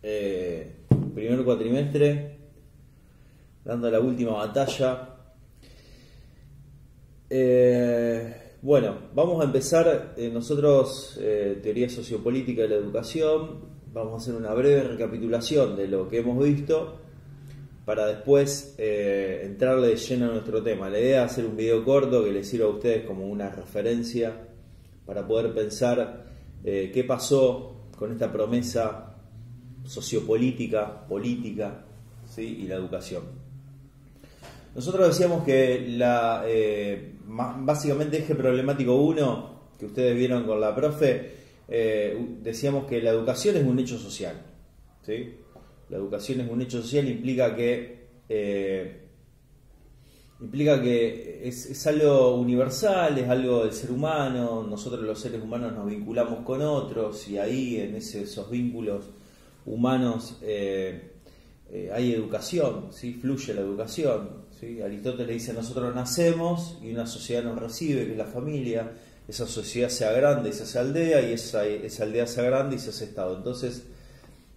primer cuatrimestre, dando la última batalla. Bueno, vamos a empezar nosotros, teoría sociopolítica de la educación. Vamos a hacer una breve recapitulación de lo que hemos visto para después entrarle de lleno a nuestro tema. La idea es hacer un video corto que les sirva a ustedes como una referencia para poder pensar qué pasó con esta promesa sociopolítica, política, ¿sí? Y la educación. Nosotros decíamos que básicamente eje problemático 1, que ustedes vieron con la profe, decíamos que la educación es un hecho social, ¿sí? La educación es un hecho social, implica que es algo universal, es algo del ser humano. Nosotros los seres humanos nos vinculamos con otros y ahí en esos vínculos humanos hay educación, ¿sí? Fluye la educación, ¿sí? Aristóteles dice: nosotros nacemos y una sociedad nos recibe, que es la familia. Esa sociedad se agranda y se hace aldea, y esa aldea se agranda y se hace estado. Entonces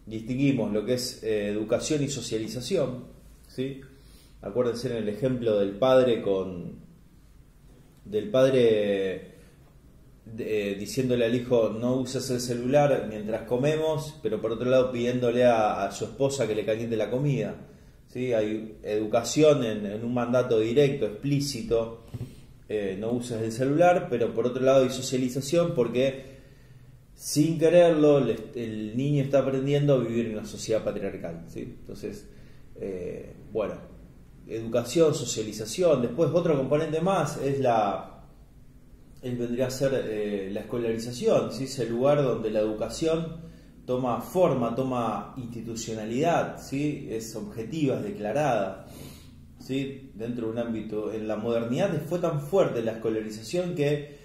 distinguimos lo que es educación y socialización, ¿sí? Acuérdense en el ejemplo del padre diciéndole al hijo: no uses el celular mientras comemos, pero por otro lado pidiéndole a su esposa que le caliente la comida, ¿sí? Hay educación en un mandato directo, explícito: no uses el celular, pero por otro lado hay socialización porque sin quererlo el niño está aprendiendo a vivir en una sociedad patriarcal, ¿sí? Entonces, bueno, educación, socialización. Después otro componente más es vendría a ser la escolarización, ¿sí? Es el lugar donde la educación toma forma, toma institucionalidad, ¿sí? Es objetiva, es declarada, ¿sí? Dentro de un ámbito. En la modernidad fue tan fuerte la escolarización que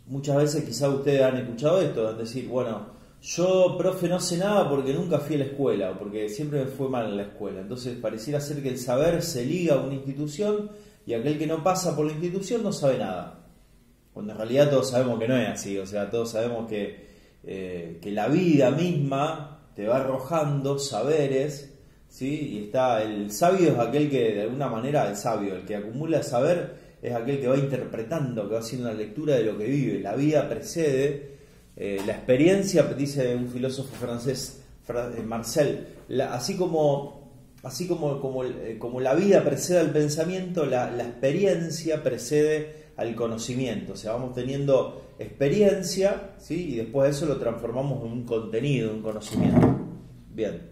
muchas veces quizá ustedes han escuchado esto, es decir: bueno, yo, profe, no sé nada porque nunca fui a la escuela, o porque siempre me fue mal en la escuela. Entonces pareciera ser que el saber se liga a una institución, y aquel que no pasa por la institución no sabe nada. Cuando en realidad todos sabemos que no es así. O sea, todos sabemos que la vida misma te va arrojando saberes, ¿sí? Y está el sabio, es aquel que de alguna manera, el que acumula saber es aquel que va interpretando, que va haciendo una lectura de lo que vive. La vida precede la experiencia, dice un filósofo francés, Marcel. Así como la vida precede al pensamiento, la experiencia precede al conocimiento. O sea, vamos teniendo experiencia, ¿sí? Y después de eso lo transformamos en un contenido, un conocimiento. Bien.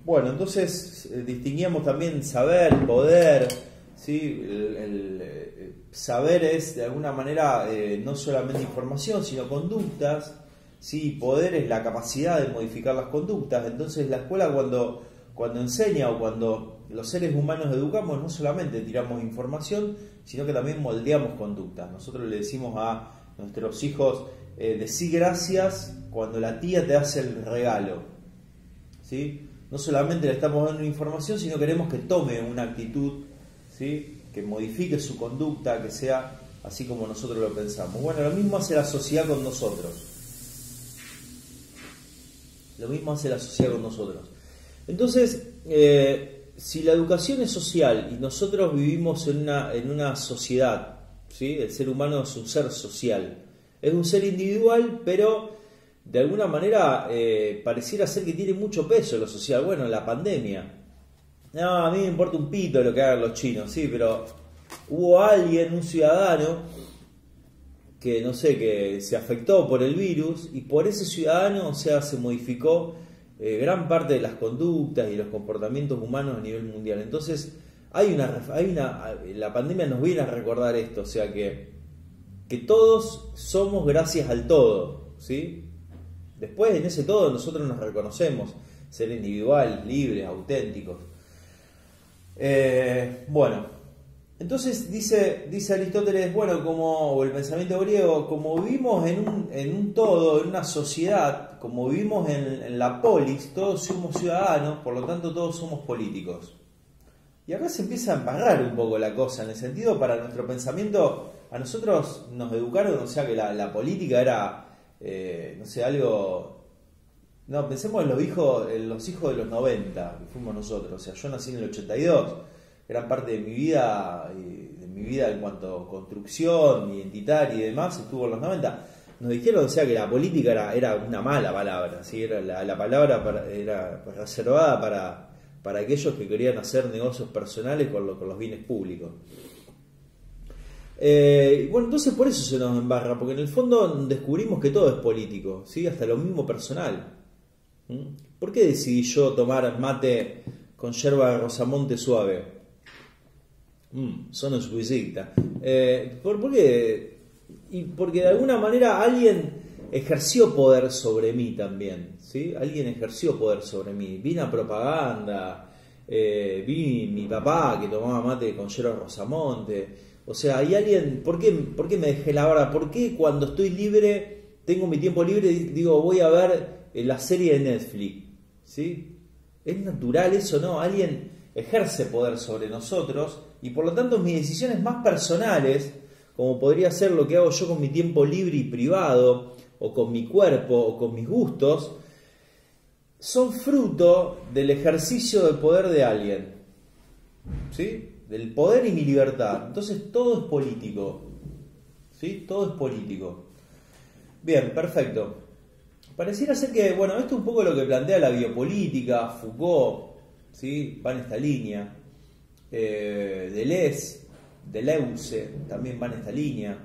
Bueno, entonces distinguíamos también saber, poder, ¿sí? El saber es de alguna manera no solamente información, sino conductas, ¿sí? Poder es la capacidad de modificar las conductas. Entonces la escuela cuando enseña, o cuando los seres humanos educamos, no solamente tiramos información, sino que también moldeamos conductas. Nosotros le decimos a nuestros hijos: decí gracias cuando la tía te hace el regalo, ¿sí? No solamente le estamos dando información, sino queremos que tome una actitud, ¿sí? Que modifique su conducta, que sea así como nosotros lo pensamos. Bueno, lo mismo hace la sociedad con nosotros. Entonces, si la educación es social y nosotros vivimos en una sociedad, ¿sí? El ser humano es un ser social, es un ser individual, pero de alguna manera pareciera ser que tiene mucho peso lo social. Bueno, la pandemia, no, a mí me importa un pito lo que hagan los chinos, sí, pero hubo alguien, un ciudadano, que no sé, que se afectó por el virus, y por ese ciudadano, o sea, se modificó gran parte de las conductas y los comportamientos humanos a nivel mundial. Entonces la pandemia nos viene a recordar esto, o sea, que todos somos gracias al todo, ¿sí? Después en ese todo nosotros nos reconocemos ser individuales, libres, auténticos. Bueno, entonces dice Aristóteles, bueno, o el pensamiento griego, como vivimos en un todo, en una sociedad, como vivimos en la polis, todos somos ciudadanos, por lo tanto todos somos políticos. Y acá se empieza a embarrar un poco la cosa, en el sentido, para nuestro pensamiento, a nosotros nos educaron, o sea, que la política era, no sé, algo No, pensemos en los hijos de los 90, que fuimos nosotros. O sea, yo nací en el 82. Gran parte de mi vida en cuanto a construcción identitaria y demás, estuvo en los 90. Nos dijeron, o sea, que la política era una mala palabra, ¿sí? Era la palabra era reservada para aquellos que querían hacer negocios personales con los bienes públicos. Bueno, entonces por eso se nos embarra, porque en el fondo descubrimos que todo es político, ¿sí? Hasta lo mismo personal. ¿Por qué decidí yo tomar mate con yerba de Rosamonte suave? Sono squisita. ¿Por qué? Y porque de alguna manera alguien ejerció poder sobre mí también, ¿sí? Alguien ejerció poder sobre mí. Vi una propaganda, vi mi papá que tomaba mate con yerba de Rosamonte. O sea, hay alguien. ¿Por qué me dejé la hora? ¿Por qué cuando estoy libre, tengo mi tiempo libre, digo, voy a ver la serie de Netflix? ¿Sí? ¿Es natural eso, no? Alguien ejerce poder sobre nosotros y por lo tanto mis decisiones más personales, como podría ser lo que hago yo con mi tiempo libre y privado, o con mi cuerpo, o con mis gustos, son fruto del ejercicio del poder de alguien. ¿Sí? Del poder y mi libertad. Entonces todo es político. ¿Sí? Todo es político. Bien, perfecto. Pareciera ser que, bueno, esto es un poco lo que plantea la biopolítica, Foucault, ¿sí? Va en esta línea. Deleuze también va en esta línea.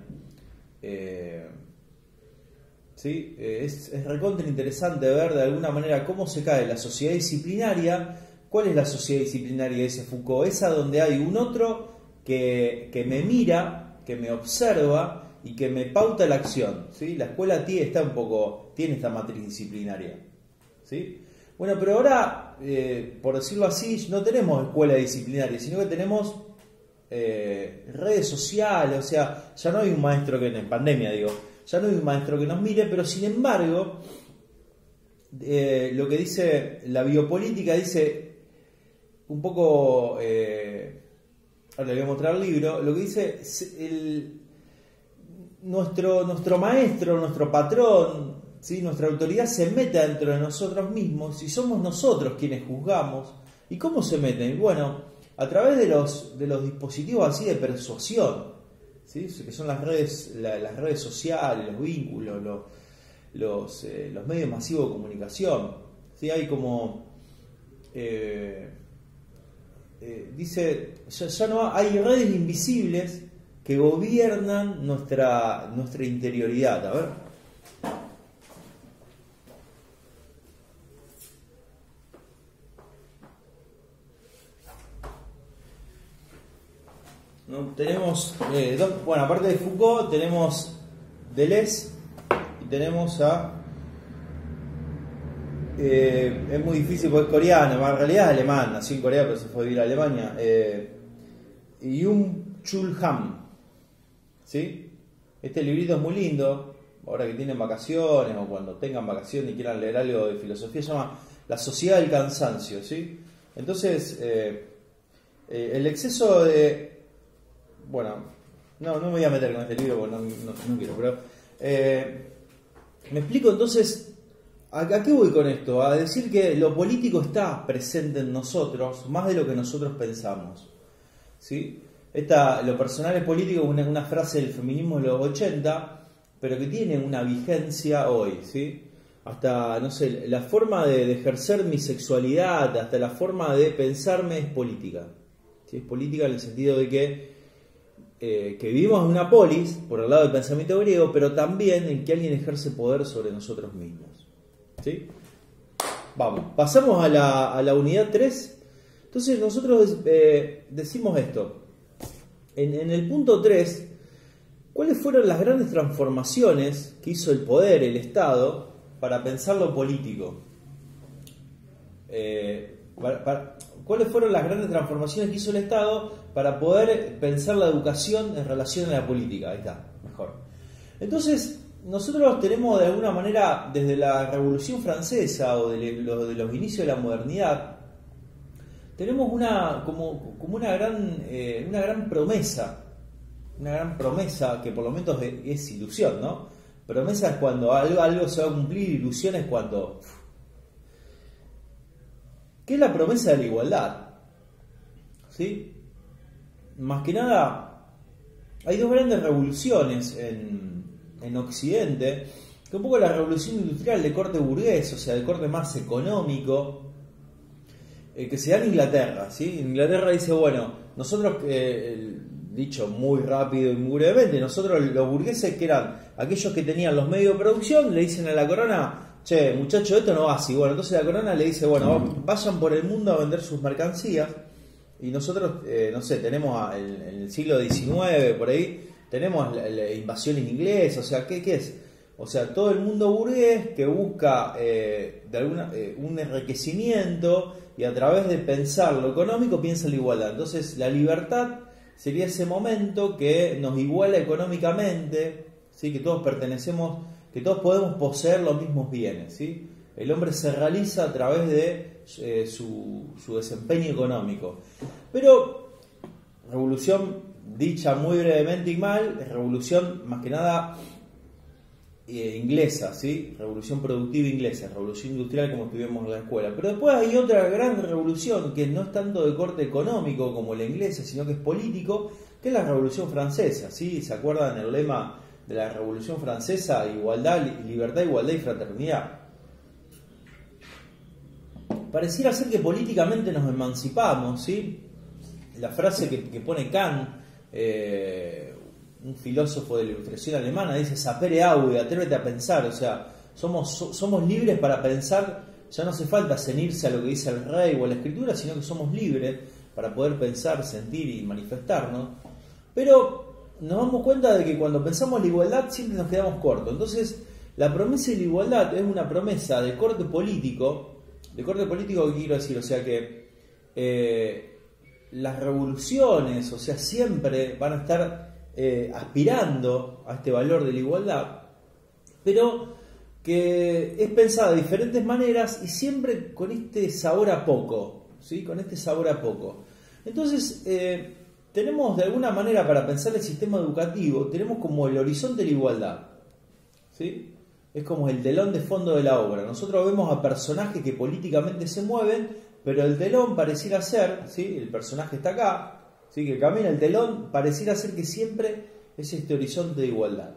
¿Sí? Es recontra interesante ver de alguna manera cómo se cae la sociedad disciplinaria. ¿Cuál es la sociedad disciplinaria? Dice Foucault, esa donde hay un otro que me mira, que me observa y que me pauta la acción, ¿sí? La escuela tiene esta matriz disciplinaria, ¿sí? Bueno, pero ahora, por decirlo así, no tenemos escuela disciplinaria, sino que tenemos redes sociales. O sea, ya no hay un maestro en pandemia, ya no hay un maestro que nos mire, pero sin embargo, lo que dice la biopolítica, dice un poco, ahora le voy a mostrar el libro, lo que dice nuestro maestro, nuestro patrón, ¿sí? Nuestra autoridad se mete dentro de nosotros mismos y somos nosotros quienes juzgamos. ¿Y cómo se meten? Bueno, a través de los dispositivos así de persuasión, ¿sí? Que son las redes sociales, los vínculos, los medios masivos de comunicación, ¿sí? Hay como dice, ya no hay redes invisibles que gobiernan nuestra interioridad. A ver. ¿No? Tenemos bueno, aparte de Foucault tenemos Deleuze y tenemos a es muy difícil porque es coreano, en realidad es alemán, nació en Corea pero se fue a vivir a Alemania. Byung-Chul Han, ¿sí? Este librito es muy lindo, ahora que tienen vacaciones o cuando tengan vacaciones y quieran leer algo de filosofía, se llama La sociedad del cansancio, ¿sí? Entonces, el exceso de... Bueno, no me voy a meter con este libro porque no quiero, pero... me explico entonces... ¿A qué voy con esto? A decir que lo político está presente en nosotros más de lo que nosotros pensamos, ¿sí? Lo personal es político, una frase del feminismo de los 80, pero que tiene una vigencia hoy, ¿sí? Hasta, no sé, la forma de ejercer mi sexualidad, hasta la forma de pensarme es política, ¿sí? Es política en el sentido de que vivimos en una polis, por el lado del pensamiento griego, pero también en que alguien ejerce poder sobre nosotros mismos. ¿Sí? Vamos, pasamos a la unidad 3. Entonces nosotros decimos esto. En el punto 3, ¿cuáles fueron las grandes transformaciones que hizo el poder, el Estado, para pensar lo político? ¿Cuáles fueron las grandes transformaciones que hizo el Estado para poder pensar la educación en relación a la política? Ahí está, mejor. Entonces... nosotros tenemos de alguna manera, desde la Revolución Francesa o de los inicios de la modernidad, tenemos como una gran promesa que por lo menos es ilusión, ¿no? Promesa es cuando algo se va a cumplir, ilusión es cuando que es la promesa de la igualdad. ¿Sí? Más que nada, hay dos grandes revoluciones en Occidente, que un poco la revolución industrial de corte burgués, o sea, de corte más económico, que se da en Inglaterra. ¿Sí? Inglaterra dice, bueno, nosotros, dicho muy rápido y muy brevemente, nosotros los burgueses, que eran aquellos que tenían los medios de producción, le dicen a la corona, che, muchacho, esto no va así. Bueno, entonces la corona le dice, bueno, vayan por el mundo a vender sus mercancías, y nosotros, no sé, tenemos en el siglo XIX, por ahí, tenemos la invasión inglesa, o sea, ¿qué es? O sea, todo el mundo burgués que busca un enriquecimiento, y a través de pensar lo económico piensa la igualdad. Entonces la libertad sería ese momento que nos iguala económicamente, ¿sí? Que todos pertenecemos, que todos podemos poseer los mismos bienes, ¿sí? El hombre se realiza a través de su desempeño económico. Pero revolución, dicha muy brevemente y mal, es revolución más que nada inglesa, ¿sí? Revolución productiva inglesa, revolución industrial como estuvimos en la escuela. Pero después hay otra gran revolución que no es tanto de corte económico como la inglesa, sino que es político, que es la revolución francesa, ¿sí? ¿Se acuerdan el lema de la revolución francesa? Igualdad, libertad, igualdad y fraternidad. Pareciera ser que políticamente nos emancipamos, ¿sí? La frase que pone Kant, un filósofo de la Ilustración alemana, dice sapere aude, atrévete a pensar. O sea, somos libres para pensar. Ya no hace falta ceñirse a lo que dice el rey o la escritura, sino que somos libres para poder pensar, sentir y manifestarnos. Pero nos damos cuenta de que cuando pensamos la igualdad siempre nos quedamos cortos. Entonces la promesa de la igualdad es una promesa de corte político. ¿De corte político qué quiero decir? O sea que las revoluciones, o sea, siempre van a estar aspirando a este valor de la igualdad, pero que es pensada de diferentes maneras y siempre con este sabor a poco, ¿sí? Con este sabor a poco. Entonces, tenemos de alguna manera, para pensar el sistema educativo, tenemos como el horizonte de la igualdad, ¿sí? Es como el telón de fondo de la obra. Nosotros vemos a personajes que políticamente se mueven, pero el telón pareciera ser, ¿sí? El personaje está acá, ¿sí? Que camina el telón, pareciera ser que siempre es este horizonte de igualdad.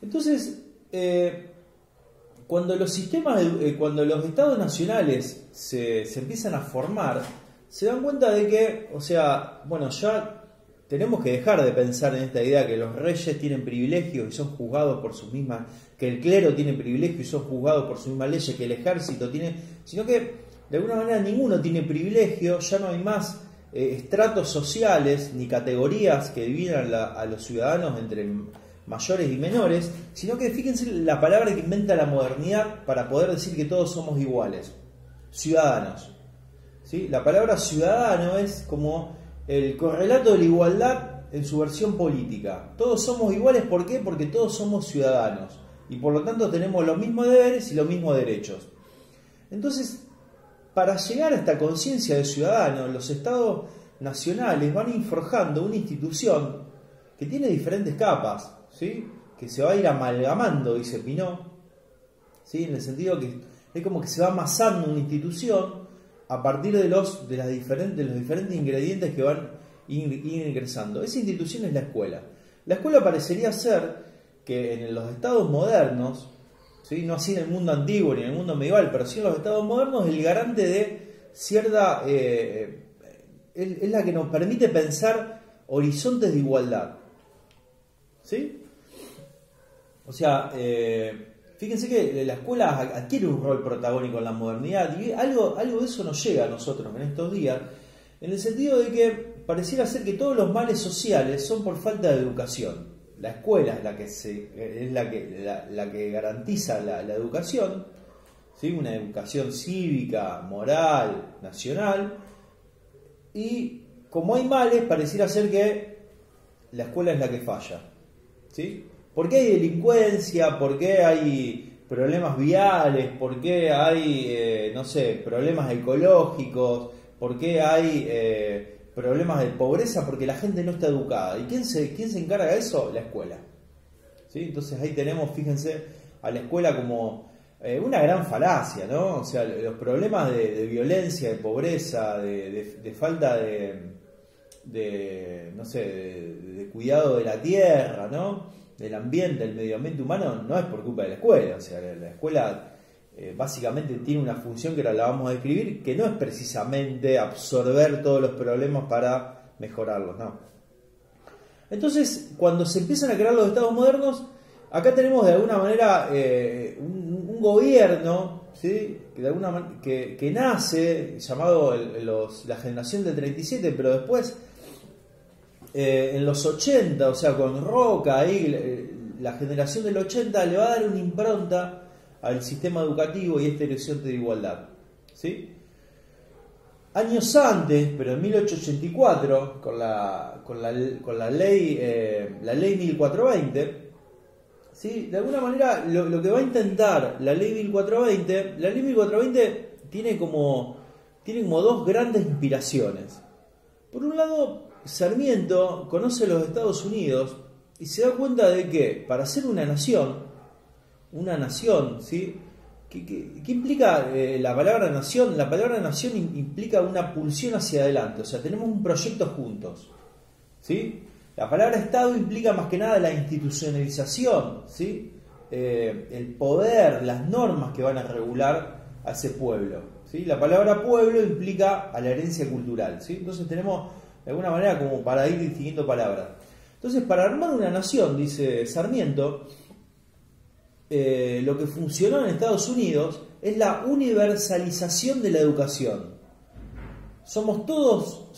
Entonces, cuando los sistemas, cuando los estados nacionales se empiezan a formar, se dan cuenta de que, o sea, bueno, ya tenemos que dejar de pensar en esta idea que los reyes tienen privilegios y son juzgados por sus mismas, que el clero tiene privilegios y son juzgados por sus mismas leyes, que el ejército tiene, sino que de alguna manera ninguno tiene privilegio, ya no hay más estratos sociales ni categorías que dividan a los ciudadanos entre mayores y menores, sino que fíjense la palabra que inventa la modernidad para poder decir que todos somos iguales: ciudadanos, ¿sí? La palabra ciudadano es como el correlato de la igualdad en su versión política. Todos somos iguales, ¿por qué? Porque todos somos ciudadanos y por lo tanto tenemos los mismos deberes y los mismos derechos. Entonces, para llegar a esta conciencia de ciudadano, los estados nacionales van forjando una institución que tiene diferentes capas, ¿sí? Que se va a ir amalgamando, dice Pinot, ¿sí? En el sentido que es como que se va amasando una institución a partir de los diferentes ingredientes que van ingresando. Esa institución es la escuela. La escuela parecería ser que en los estados modernos, ¿sí? No así en el mundo antiguo ni en el mundo medieval, pero sí en los estados modernos, el garante de cierta... es la que nos permite pensar horizontes de igualdad, ¿sí? O sea, fíjense que la escuela adquiere un rol protagónico en la modernidad y algo de eso nos llega a nosotros en estos días, en el sentido de que pareciera ser que todos los males sociales son por falta de educación. La escuela es la que garantiza la educación, ¿sí? Una educación cívica, moral, nacional, y como hay males, pareciera ser que la escuela es la que falla, ¿sí? ¿Por qué hay delincuencia? ¿Por qué hay problemas viales? ¿Por qué hay, no sé, problemas ecológicos? ¿Por qué hay problemas de pobreza? Porque la gente no está educada. ¿Y quién se encarga de eso? La escuela, ¿sí? Entonces ahí tenemos, fíjense, a la escuela como una gran falacia, ¿no? O sea, los problemas de violencia, de pobreza, de falta no sé, de cuidado de la tierra, ¿no? Del ambiente, del medio ambiente humano, no es por culpa de la escuela. O sea, la escuela básicamente tiene una función que ahora la vamos a describir, que no es precisamente absorber todos los problemas para mejorarlos, no. Entonces, cuando se empiezan a crear los estados modernos, acá tenemos de alguna manera un gobierno, ¿sí? que nace, llamado la generación del 37, pero después, en los 80, o sea, con Roca, ahí, la generación del 80 le va a dar una impronta al sistema educativo y esta horizonte de igualdad, ¿sí? Años antes, pero en 1884, con la ley 1420, ¿sí? De alguna manera lo que va a intentar la ley 1420 tiene como dos grandes inspiraciones. Por un lado, Sarmiento conoce los Estados Unidos y se da cuenta de que para ser una nación, ¿sí? ¿Qué implica la palabra nación? La palabra nación implica una pulsión hacia adelante, o sea, tenemos un proyecto juntos, ¿sí? La palabra Estado implica más que nada la institucionalización, ¿sí? El poder, las normas que van a regular a ese pueblo, ¿sí? La palabra pueblo implica a la herencia cultural, ¿sí? Entonces tenemos de alguna manera como para ir distinguiendo palabras. Entonces, para armar una nación, dice Sarmiento, lo que funcionó en Estados Unidos es la universalización de la educación. Somos todos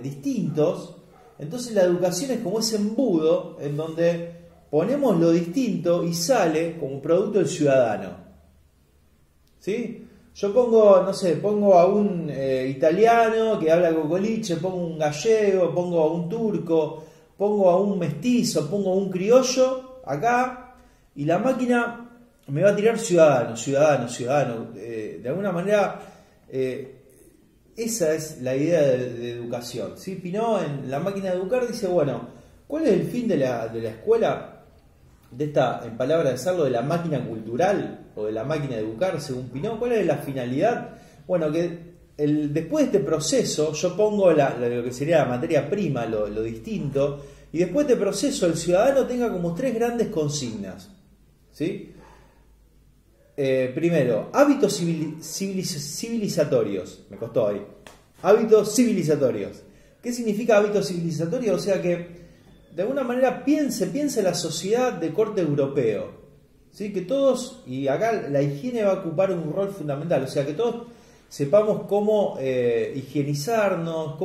distintos, entonces la educación es como ese embudo en donde ponemos lo distinto y sale como producto del ciudadano, ¿sí? Yo pongo a un italiano que habla cocoliche, pongo un gallego, pongo a un turco, pongo a un mestizo, pongo a un criollo acá, y la máquina me va a tirar ciudadano. De alguna manera, esa es la idea de educación, ¿sí? Pinot en La máquina de educar dice, bueno, ¿cuál es el fin de la escuela? De esta, en palabras de Sarlo, de la máquina cultural o de la máquina de educar, según Pinot. ¿Cuál es la finalidad? Bueno, que después de este proceso yo pongo lo que sería la materia prima, lo distinto, y después de este proceso el ciudadano tenga como tres grandes consignas, ¿sí? Primero, hábitos civilizatorios. Me costó ahí. Hábitos civilizatorios. ¿Qué significa hábitos civilizatorios? O sea que de alguna manera piense la sociedad de corte europeo, ¿sí? Que todos, y acá la higiene va a ocupar un rol fundamental, o sea que todos sepamos cómo higienizarnos,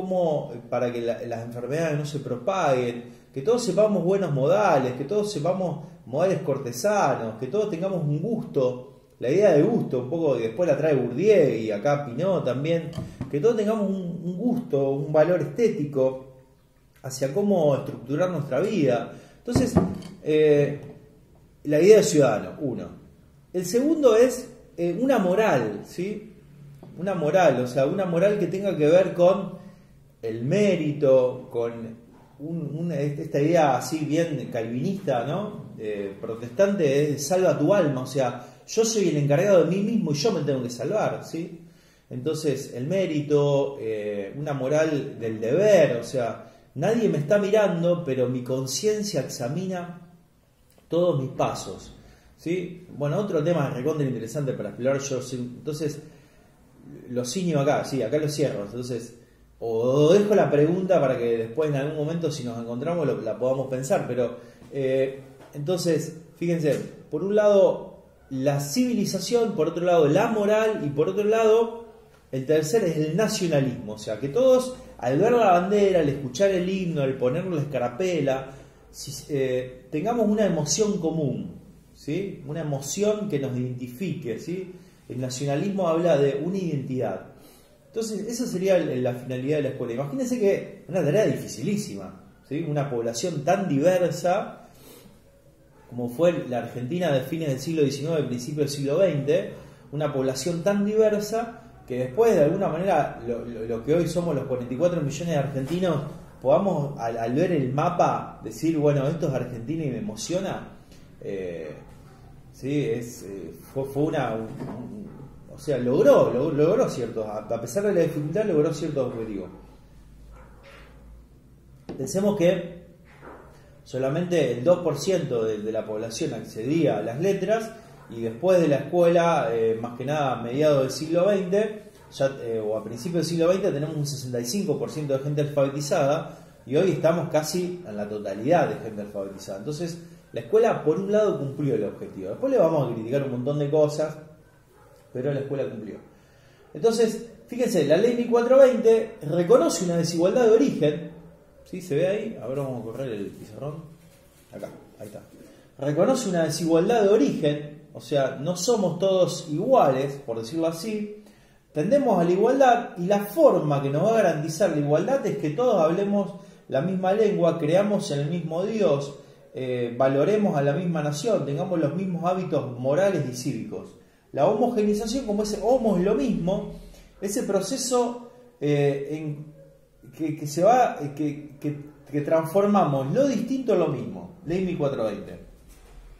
para que las enfermedades no se propaguen, que todos sepamos buenos modales, que todos sepamos modales cortesanos, que todos tengamos un gusto, la idea de gusto, un poco que después la trae Bourdieu y acá Pinot también, que todos tengamos un gusto, un valor estético hacia cómo estructurar nuestra vida. Entonces, la idea de ciudadano, uno. El segundo es una moral, ¿sí? Una moral, o sea, una moral que tenga que ver con el mérito, con esta idea así bien calvinista, ¿no? Protestante, es salva tu alma, o sea, yo soy el encargado de mí mismo y yo me tengo que salvar, ¿sí? Entonces, el mérito, una moral del deber, o sea, nadie me está mirando, pero mi conciencia examina todos mis pasos, ¿sí? Bueno, otro tema recontra interesante para explorar yo, entonces, lo ciño acá, sí, acá lo cierro, entonces, o dejo la pregunta para que después en algún momento, si nos encontramos, la podamos pensar, pero, entonces, fíjense, por un lado, la civilización, por otro lado, la moral, y por otro lado, el tercer es el nacionalismo, o sea, que todos, al ver la bandera, al escuchar el himno, al ponerle la escarapela, tengamos una emoción común, ¿sí? Una emoción que nos identifique, ¿sí? El nacionalismo habla de una identidad. Entonces, esa sería la finalidad de la escuela. Imagínense que una tarea dificilísima, ¿sí? Una población tan diversa como fue la Argentina de fines del siglo XIX y principios del siglo XX, una población tan diversa que después de alguna manera lo que hoy somos los 44 millones de argentinos podamos al ver el mapa decir, bueno, esto es Argentina y me emociona, ¿sí? Fue o sea, logró ciertos, a pesar de la dificultad, logró ciertos objetivos. Pensemos que solamente el 2% de la población accedía a las letras, y después de la escuela, más que nada a mediados del siglo XX, o a principios del siglo XX, tenemos un 65% de gente alfabetizada, y hoy estamos casi en la totalidad de gente alfabetizada. Entonces, la escuela, por un lado, cumplió el objetivo. Después le vamos a criticar un montón de cosas, pero la escuela cumplió. Entonces, fíjense, la ley 1420 reconoce una desigualdad de origen. ¿Sí? ¿Se ve ahí? Ahora vamos a correr el pizarrón. Acá, ahí está. Reconoce una desigualdad de origen, o sea, no somos todos iguales, por decirlo así. Tendemos a la igualdad, y la forma que nos va a garantizar la igualdad es que todos hablemos la misma lengua, creamos en el mismo Dios, valoremos a la misma nación, tengamos los mismos hábitos morales y cívicos. La homogenización, como ese homo es lo mismo, ese proceso que transformamos lo distinto en lo mismo. Ley 1420.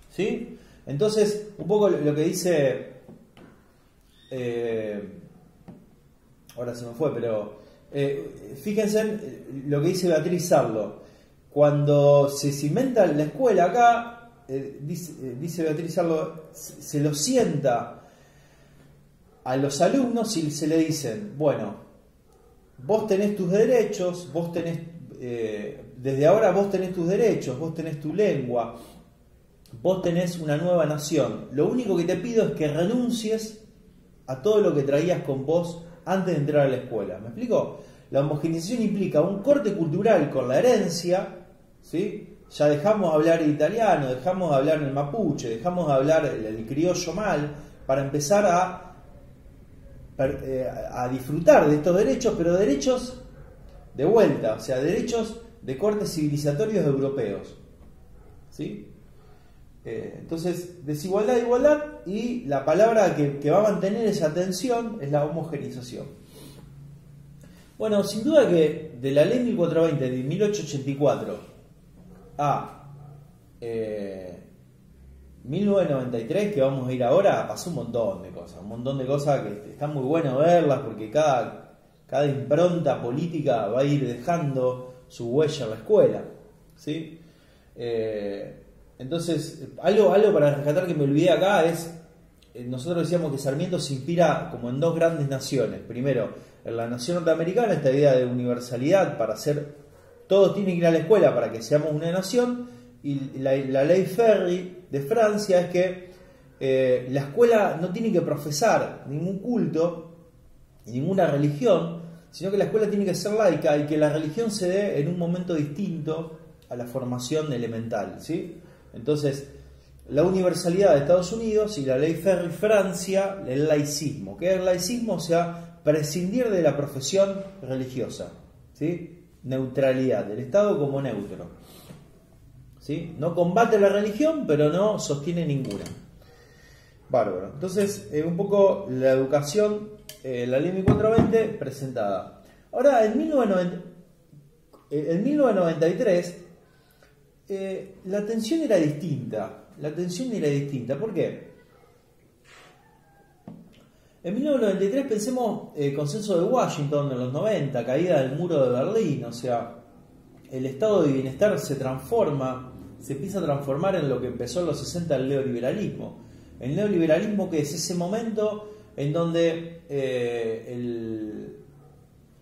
¿Sí? Entonces, un poco lo que dice... ahora se me fue, pero... fíjense lo que dice Beatriz Sarlo. Cuando se cimenta la escuela acá, dice Beatriz Sarlo, se lo sienta a los alumnos y se le dicen, bueno, vos tenés tus derechos, vos tenés, desde ahora vos tenés tus derechos, vos tenés tu lengua, vos tenés una nueva nación. Lo único que te pido es que renuncies a todo lo que traías con vos antes de entrar a la escuela. ¿Me explico? La homogeneización implica un corte cultural con la herencia, ¿sí? Ya dejamos de hablar el italiano, dejamos de hablar el mapuche, dejamos de hablar el criollo mal, para empezar a disfrutar de estos derechos, pero derechos de vuelta, o sea, derechos de cortes civilizatorios europeos. ¿Sí? Entonces, desigualdad, igualdad, y la palabra que va a mantener esa tensión es la homogenización. Bueno, sin duda que de la ley 1420 de 1884 a 1993, que vamos a ir ahora, pasó un montón de cosas que están muy bueno verlas, porque cada impronta política va a ir dejando su huella en la escuela, ¿sí? Entonces, algo para rescatar que me olvidé acá es, nosotros decíamos que Sarmiento se inspira como en dos grandes naciones. Primero, en la nación norteamericana, esta idea de universalidad, para ser, todos tienen que ir a la escuela para que seamos una nación, y la ley Ferry de Francia es que la escuela no tiene que profesar ningún culto, ninguna religión, sino que la escuela tiene que ser laica, y que la religión se dé en un momento distinto a la formación elemental, ¿sí? Entonces, la universalidad de Estados Unidos y la ley Ferry Francia, el laicismo. ¿Qué es el laicismo? O sea, prescindir de la profesión religiosa, ¿sí? Neutralidad, del Estado como neutro, ¿sí? No combate la religión, pero no sostiene ninguna. Bárbaro. Entonces, un poco la educación, la ley 1420 presentada. Ahora, en 1993, la tensión era distinta. ¿Por qué? En 1993 pensemos consenso de Washington en los 90, caída del muro de Berlín, o sea, el estado de bienestar se empieza a transformar en lo que empezó en los 60 el neoliberalismo. El neoliberalismo, que es ese momento en donde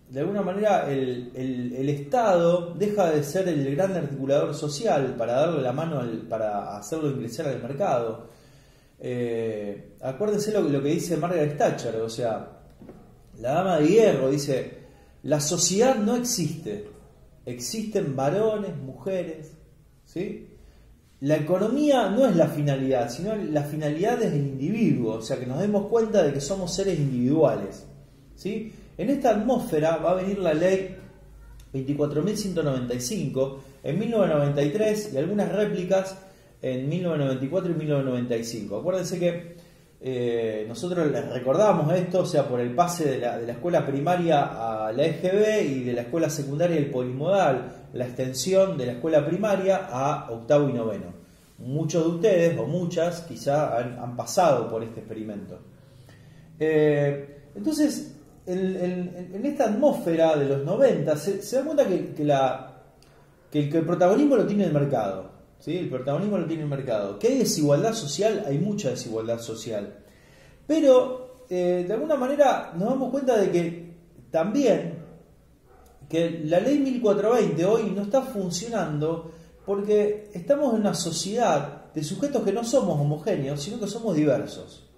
de alguna manera el Estado deja de ser el gran articulador social para darle la mano para hacerlo ingresar al mercado. Acuérdense lo que dice Margaret Thatcher, o sea, la dama de hierro dice: la sociedad no existe, existen varones, mujeres, ¿sí? La economía no es la finalidad, sino la finalidad es el individuo, o sea, que nos demos cuenta de que somos seres individuales, ¿sí? En esta atmósfera va a venir la ley 24.195 en 1993 y algunas réplicas en 1994 y 1995. Acuérdense que nosotros les recordamos esto, o sea, por el pase de la escuela primaria a la EGB y de la escuela secundaria el polimodal, la extensión de la escuela primaria a octavo y noveno. Muchos de ustedes, o muchas, quizá han pasado por este experimento. Entonces, en esta atmósfera de los 90 se da cuenta que el protagonismo lo tiene el mercado, ¿sí? El protagonismo lo tiene el mercado. Que hay desigualdad social, hay mucha desigualdad social. Pero, de alguna manera, nos damos cuenta de que también que la ley 1420 hoy no está funcionando porque estamos en una sociedad de sujetos que no somos homogéneos, sino que somos diversos,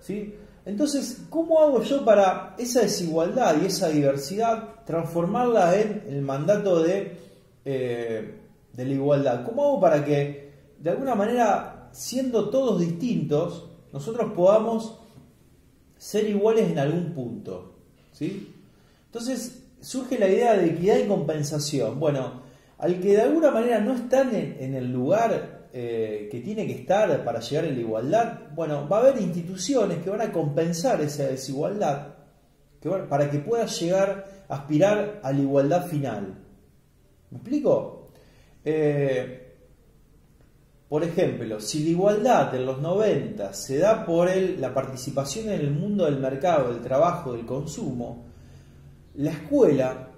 ¿sí? Entonces, ¿cómo hago yo para esa desigualdad y esa diversidad transformarla en el mandato de la igualdad? ¿Cómo hago para que, de alguna manera, siendo todos distintos, nosotros podamos ser iguales en algún punto, ¿sí? Entonces, surge la idea de equidad y compensación. Bueno, al que de alguna manera no están en el lugar que tiene que estar para llegar a la igualdad, bueno, va a haber instituciones que van a compensar esa desigualdad para que pueda llegar a aspirar a la igualdad final. ¿Me explico? Por ejemplo, si la igualdad en los 90 se da por la participación en el mundo del mercado, del trabajo, del consumo, la escuela,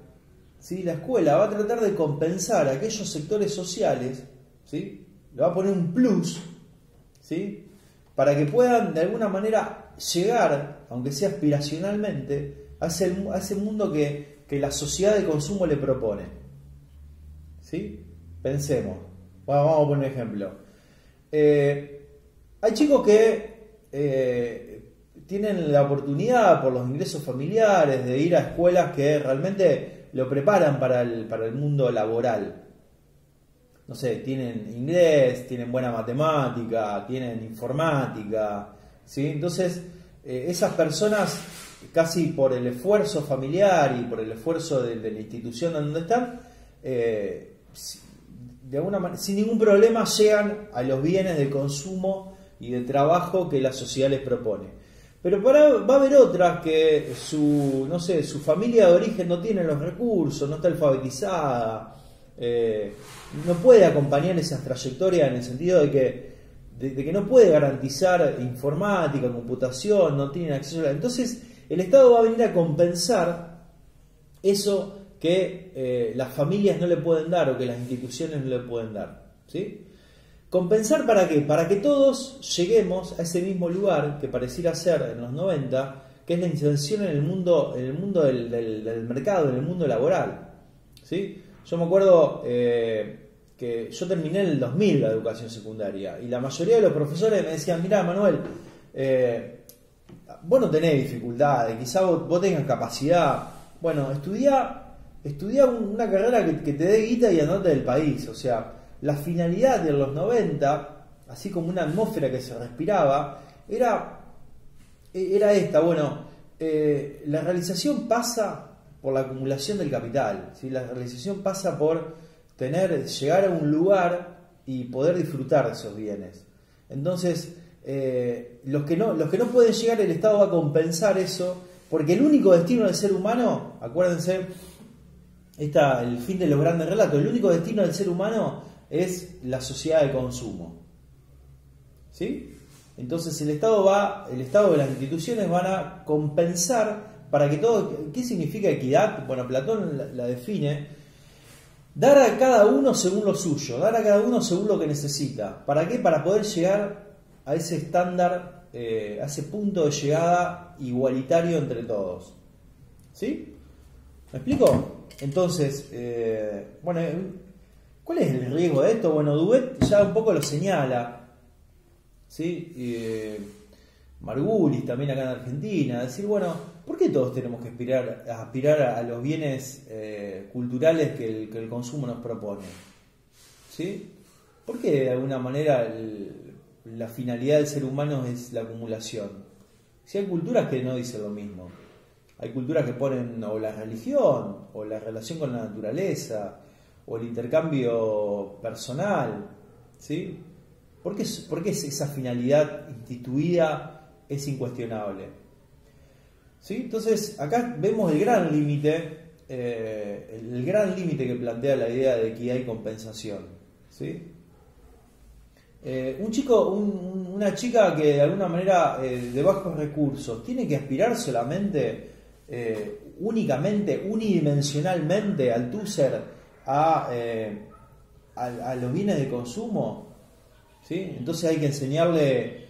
¿sí? La escuela va a tratar de compensar a aquellos sectores sociales, ¿sí? Le va a poner un plus, ¿sí? Para que puedan de alguna manera llegar, aunque sea aspiracionalmente, a ese mundo que la sociedad de consumo le propone, ¿sí? Pensemos, vamos a poner un ejemplo. Hay chicos que tienen la oportunidad por los ingresos familiares de ir a escuelas que realmente lo preparan para el mundo laboral. No sé, tienen inglés, tienen buena matemática, tienen informática, ¿sí? Entonces, esas personas, casi por el esfuerzo familiar y por el esfuerzo de la institución donde están, de alguna manera, sin ningún problema llegan a los bienes de consumo y de trabajo que la sociedad les propone. Pero va a haber otras que su familia de origen no tiene los recursos, no está alfabetizada, no puede acompañar esas trayectorias en el sentido de que no puede garantizar informática, computación, no tiene acceso a entonces el Estado va a venir a compensar eso que las familias no le pueden dar o que las instituciones no le pueden dar, ¿sí? ¿Compensar para qué? Para que todos lleguemos a ese mismo lugar que pareciera ser en los 90, que es la inserción en el mundo del mercado, en el mundo laboral, ¿sí? Yo me acuerdo que yo terminé en el 2000 la educación secundaria y la mayoría de los profesores me decían, mirá Manuel, vos no tenés dificultades, quizá vos tengas capacidad, bueno, estudiá una carrera que te dé guita y andate del país. O sea, la finalidad de los 90, así como una atmósfera que se respiraba, era esta, bueno, la realización pasa por la acumulación del capital, ¿sí? La realización pasa por llegar a un lugar y poder disfrutar de esos bienes. Entonces, los que no pueden llegar, el Estado va a compensar eso, porque el único destino del ser humano, acuérdense, el fin de los grandes relatos, el único destino del ser humano es la sociedad de consumo, ¿sí? Entonces el Estado y las instituciones van a compensar para que todo. ¿Qué significa equidad? Bueno, Platón la define: dar a cada uno según lo suyo, dar a cada uno según lo que necesita. ¿Para qué? Para poder llegar a ese estándar, a ese punto de llegada igualitario entre todos, ¿sí? ¿Me explico? Entonces, bueno, ¿cuál es el riesgo de esto? Bueno, Duvet ya un poco lo señala, ¿sí? Margulis también acá en Argentina, decir, bueno, ¿por qué todos tenemos que aspirar a los bienes culturales que el consumo nos propone? ¿Sí? ¿Por qué de alguna manera la finalidad del ser humano es la acumulación? Si hay culturas que no dicen lo mismo. Hay culturas que ponen o la religión, o la relación con la naturaleza, o el intercambio personal, ¿sí? ¿Por qué esa finalidad instituida es incuestionable? ¿Sí? Entonces, acá vemos el gran límite que plantea la idea de equidad y compensación, ¿sí? Un chico, una chica que de alguna manera de bajos recursos, ¿tiene que aspirar solamente, únicamente, unidimensionalmente al TUSER, a los bienes de consumo? ¿Sí? Entonces hay que enseñarle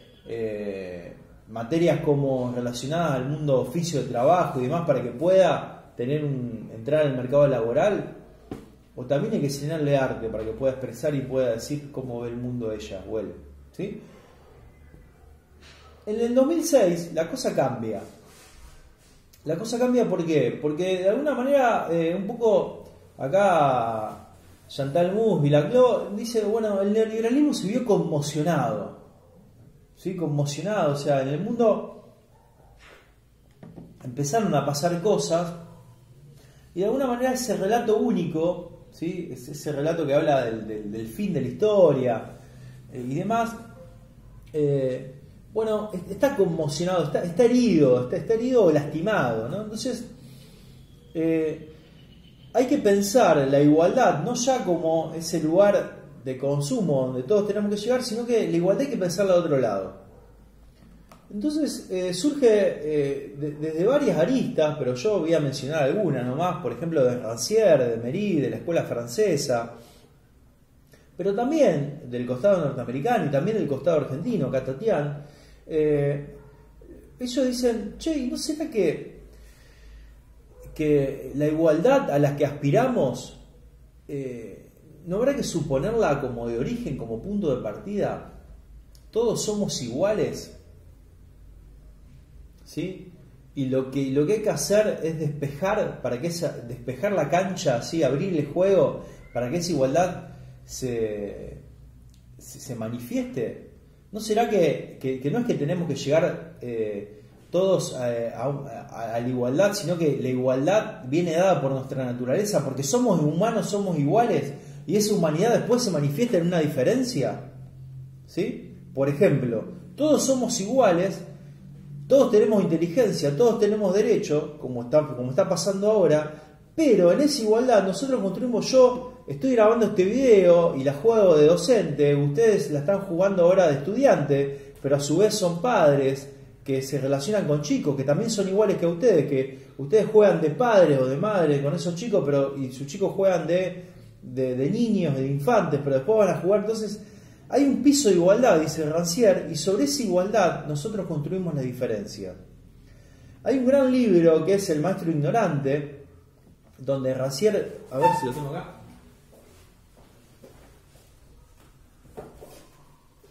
materias como relacionadas al mundo oficio de trabajo y demás para que pueda entrar al mercado laboral. O también hay que enseñarle arte para que pueda expresar y pueda decir cómo ve el mundo ella o él. ¿Sí? En el 2006 la cosa cambia. La cosa cambia ¿por qué? Porque de alguna manera un poco acá Chantal Mouffe, Villaclot dice, bueno, el neoliberalismo se vio conmocionado. ¿Sí? Conmocionado, o sea, en el mundo empezaron a pasar cosas y de alguna manera ese relato único, ¿sí? Ese relato que habla del fin de la historia y demás, bueno, está conmocionado, está herido, está herido o lastimado, ¿no? Entonces, hay que pensar la igualdad no ya como ese lugar de consumo donde todos tenemos que llegar, sino que la igualdad hay que pensarla de otro lado. Entonces surge desde varias aristas, pero yo voy a mencionar algunas nomás, por ejemplo de Rancière, de Méry, de la escuela francesa, pero también del costado norteamericano y también del costado argentino, Catatian. Ellos dicen, che, ¿no será que la igualdad a la que aspiramos no habrá que suponerla como de origen, como punto de partida? Todos somos iguales, ¿sí? Y lo que hay que hacer es despejar la cancha, ¿sí? Abrir el juego para que esa igualdad se manifieste. ¿No será que no es que tenemos que llegar todos a la igualdad, sino que la igualdad viene dada por nuestra naturaleza, porque somos humanos, somos iguales, y esa humanidad después se manifiesta en una diferencia? ¿Sí? Por ejemplo, todos somos iguales, todos tenemos inteligencia, todos tenemos derecho, como está pasando ahora, pero en esa igualdad nosotros construimos. Yo estoy grabando este video y la juego de docente, ustedes la están jugando ahora de estudiante, pero a su vez son padres que se relacionan con chicos que también son iguales que ustedes, juegan de padre o de madre con esos chicos, y sus chicos juegan de niños, de infantes, pero después van a jugar. Entonces hay un piso de igualdad, dice Rancière, y sobre esa igualdad nosotros construimos la diferencia. Hay un gran libro que es El maestro ignorante, donde Rancière, a ver si lo tengo acá,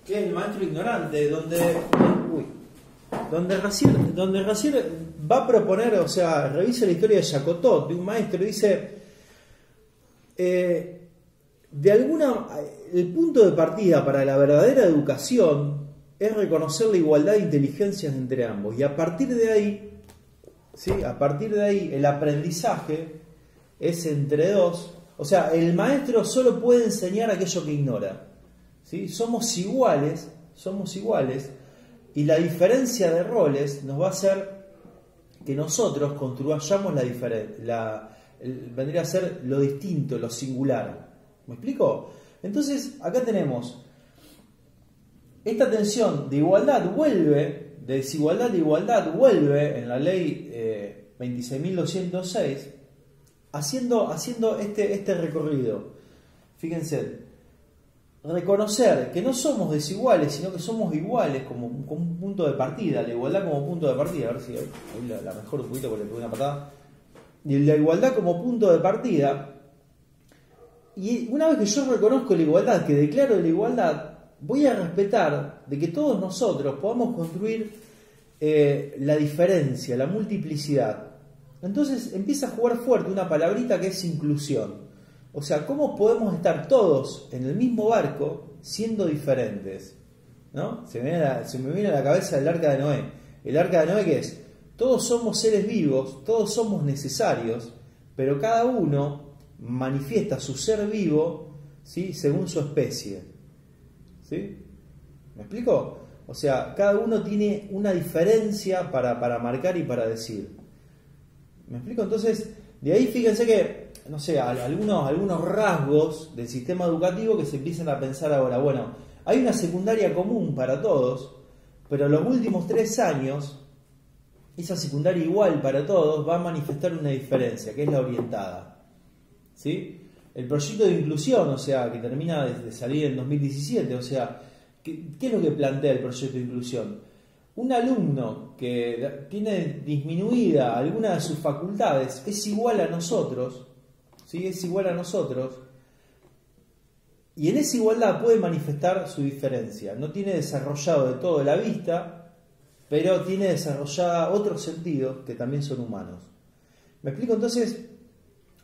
que es El maestro ignorante, donde Rancière va a proponer, o sea, revisa la historia de Jacotot, de un maestro, y dice, el punto de partida para la verdadera educación es reconocer la igualdad de inteligencias entre ambos, y a partir de ahí, ¿sí? A partir de ahí el aprendizaje es entre dos. O sea, el maestro solo puede enseñar aquello que ignora, ¿sí? Somos iguales, y la diferencia de roles nos va a hacer que nosotros construyamos vendría a ser lo distinto, lo singular. ¿Me explico? Entonces, acá tenemos esta tensión de igualdad vuelve, de desigualdad de igualdad vuelve en la ley 26.206, haciendo este recorrido. Fíjense, reconocer que no somos desiguales, sino que somos iguales como un punto de partida, la igualdad como punto de partida. A ver si hoy la mejoro un poquito porque le pegué una patada. Y la igualdad como punto de partida. Y una vez que yo reconozco la igualdad, que declaro la igualdad, voy a respetar de que todos nosotros podamos construir la diferencia, la multiplicidad. Entonces empieza a jugar fuerte una palabrita que es inclusión. O sea, ¿cómo podemos estar todos en el mismo barco siendo diferentes? ¿No? Se me viene a la cabeza el arca de Noé. El arca de Noé, ¿qué es? Todos somos seres vivos, todos somos necesarios, pero cada uno manifiesta su ser vivo, ¿sí? Según su especie. ¿Sí? ¿Me explico? O sea, cada uno tiene una diferencia para marcar y para decir. ¿Me explico? Entonces, de ahí fíjense que, no sé, algunos rasgos del sistema educativo que se empiezan a pensar ahora. Bueno, Hay una secundaria común para todos, pero los últimos 3 años, esa secundaria igual para todos va a manifestar una diferencia, que es la orientada. ¿Sí? El proyecto de inclusión, o sea, que termina de salir en 2017, o sea, ¿qué es lo que plantea el proyecto de inclusión? Un alumno que tiene disminuida alguna de sus facultades es igual a nosotros, ¿sí? Es igual a nosotros, y en esa igualdad puede manifestar su diferencia. No tiene desarrollado de todo la vista, pero tiene desarrollada otros sentidos que también son humanos. ¿Me explico? Entonces,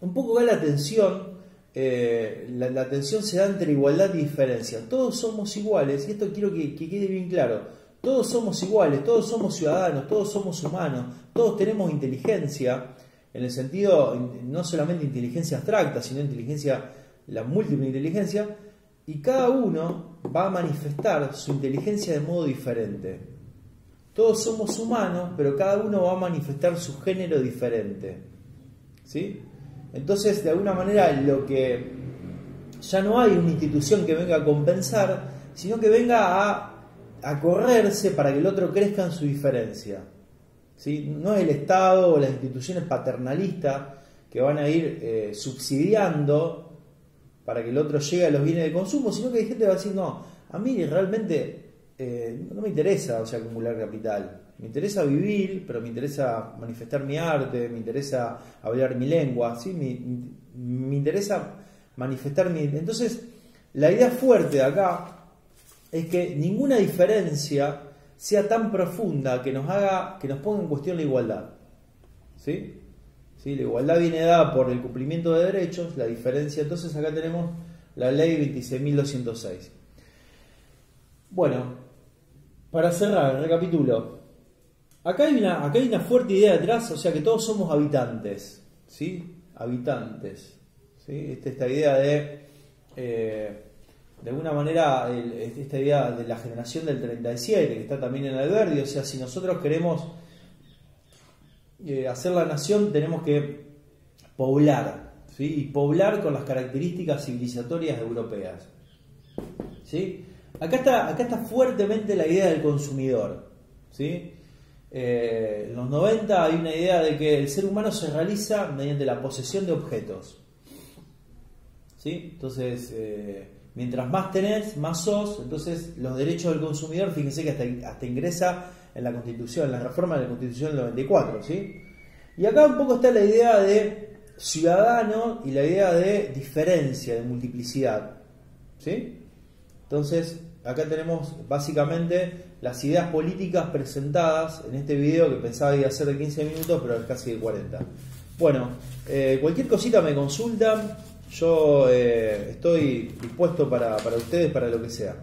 un poco acá la tensión. La tensión se da entre igualdad y diferencia. Todos somos iguales, y esto quiero que quede bien claro. Todos somos iguales, todos somos ciudadanos, todos somos humanos, todos tenemos inteligencia, en el sentido no solamente inteligencia abstracta, sino inteligencia, la múltiple inteligencia, y cada uno va a manifestar su inteligencia de modo diferente. Todos somos humanos, pero cada uno va a manifestar su género diferente. ¿Sí? Entonces, de alguna manera, lo que ya no hay una institución que venga a compensar, sino que venga a correrse para que el otro crezca en su diferencia. ¿Sí? No es el Estado o las instituciones paternalistas que van a ir subsidiando para que el otro llegue a los bienes de consumo, sino que hay gente que va a decir, no, a mí realmente no me interesa, o sea, acumular capital. Me interesa vivir, pero me interesa manifestar mi arte, me interesa hablar mi lengua, ¿sí? Me interesa manifestar mi... Entonces, la idea fuerte de acá es que ninguna diferencia sea tan profunda que nos ponga en cuestión la igualdad. ¿Sí? ¿Sí? La igualdad viene dada por el cumplimiento de derechos, la diferencia, entonces acá tenemos la ley 26.206. Bueno, para cerrar, recapitulo. Acá hay una fuerte idea detrás, o sea que todos somos habitantes, ¿sí? Habitantes, ¿sí? Esta idea de alguna manera, esta idea de la generación del 37, que está también en Alberdi, o sea, si nosotros queremos hacer la nación, tenemos que poblar, ¿sí? Y poblar con las características civilizatorias europeas, ¿sí? Acá está fuertemente la idea del consumidor, ¿sí? En los 90 hay una idea de que el ser humano se realiza mediante la posesión de objetos, ¿sí? Entonces, mientras más tenés, más sos. Entonces, los derechos del consumidor, fíjense que hasta ingresa en la Constitución, en la reforma de la Constitución del 94, ¿sí? Y acá un poco está la idea de ciudadano y la idea de diferencia, de multiplicidad, ¿sí? Entonces, acá tenemos básicamente las ideas políticas presentadas en este video que pensaba iba a ser de 15 minutos, pero es casi de 40. Bueno, cualquier cosita me consultan, yo estoy dispuesto para ustedes, para lo que sea.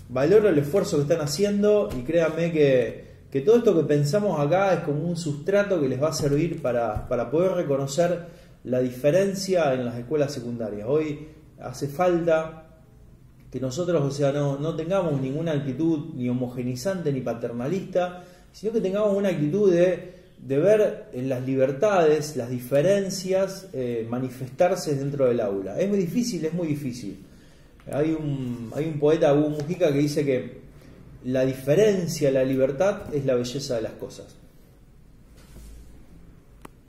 Valoro el esfuerzo que están haciendo y créanme que todo esto que pensamos acá es como un sustrato que les va a servir para poder reconocer la diferencia en las escuelas secundarias. Hoy hace falta que nosotros, o sea, no tengamos ninguna actitud ni homogenizante ni paternalista, sino que tengamos una actitud de ver en las libertades, las diferencias manifestarse dentro del aula. Es muy difícil. Hay un poeta, Hugo Mujica, que dice que la diferencia, la libertad es la belleza de las cosas.